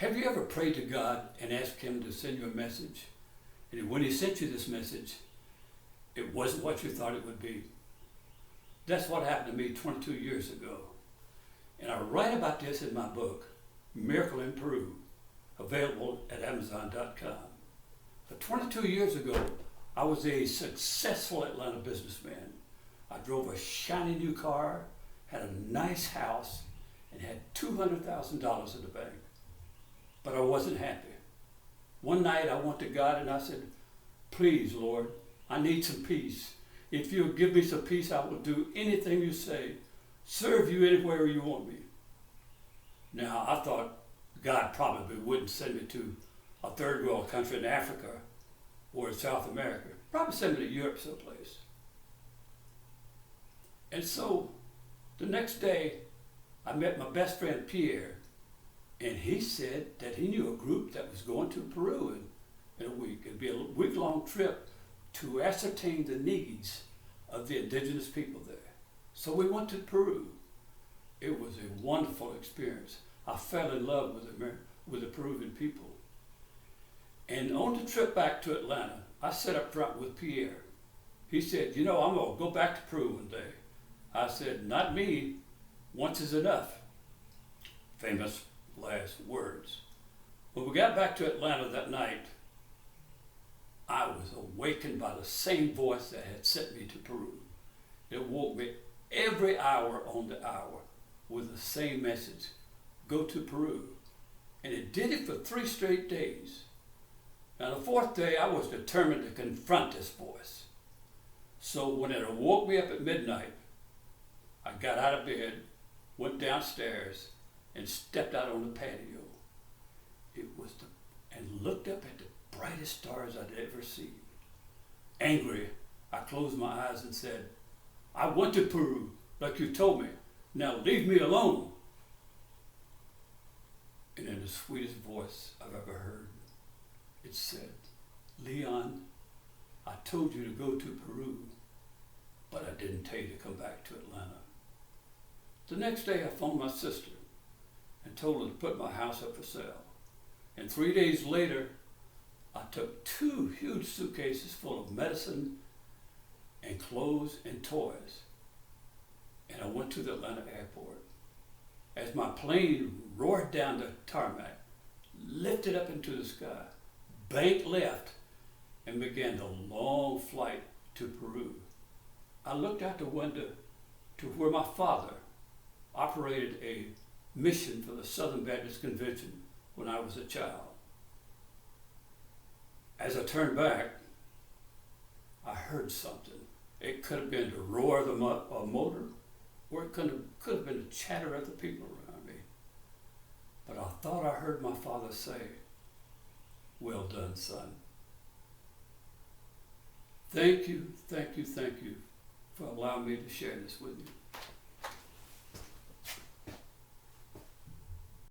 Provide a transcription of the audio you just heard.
Have you ever prayed to God and asked Him to send you a message? And when He sent you this message, it wasn't what you thought it would be? That's what happened to me 22 years ago. And I write about this in my book, Miracle in Peru, available at Amazon.com. But 22 years ago, I was a successful Atlanta businessman. I drove a shiny new car, had a nice house, and had $200,000 in the bank. But I wasn't happy. One night I went to God and I said, please, Lord, I need some peace. If you'll give me some peace, I will do anything you say, serve you anywhere you want me. Now, I thought God probably wouldn't send me to a third world country in Africa or in South America. Probably send me to Europe someplace. And so the next day, I met my best friend Pierre, and he said that he knew a group that was going to Peru in a week. It'd be a week-long trip to ascertain the needs of the indigenous people there. So we went to Peru. It was a wonderful experience. I fell in love with the Peruvian people. And on the trip back to Atlanta, I sat up front with Pierre. He said, I'm going to go back to Peru one day. I said, not me. Once is enough. Famous last words. When we got back to Atlanta that night, I was awakened by the same voice that had sent me to Peru. It woke me every hour on the hour with the same message, go to Peru. And it did it for 3 straight days. Now the 4th day, I was determined to confront this voice. So when it woke me up at midnight, I got out of bed, went downstairs, and stepped out on the patio. And looked up at the brightest stars I'd ever seen. Angry, I closed my eyes and said, I went to Peru, like you told me. Now leave me alone. And in the sweetest voice I've ever heard, it said, Leon, I told you to go to Peru, but I didn't tell you to come back to Atlanta. The next day I phoned my sister and told her to put my house up for sale. And 3 days later, I took 2 huge suitcases full of medicine and clothes and toys. And I went to the Atlanta airport. As my plane roared down the tarmac, lifted up into the sky, banked left, and began the long flight to Peru, I looked out the window to where my father operated a mission for the Southern Baptist Convention when I was a child. As I turned back, I heard something. It could have been the roar of the motor, or it could have been the chatter of the people around me. But I thought I heard my father say, well done, son. Thank you for allowing me to share this with you.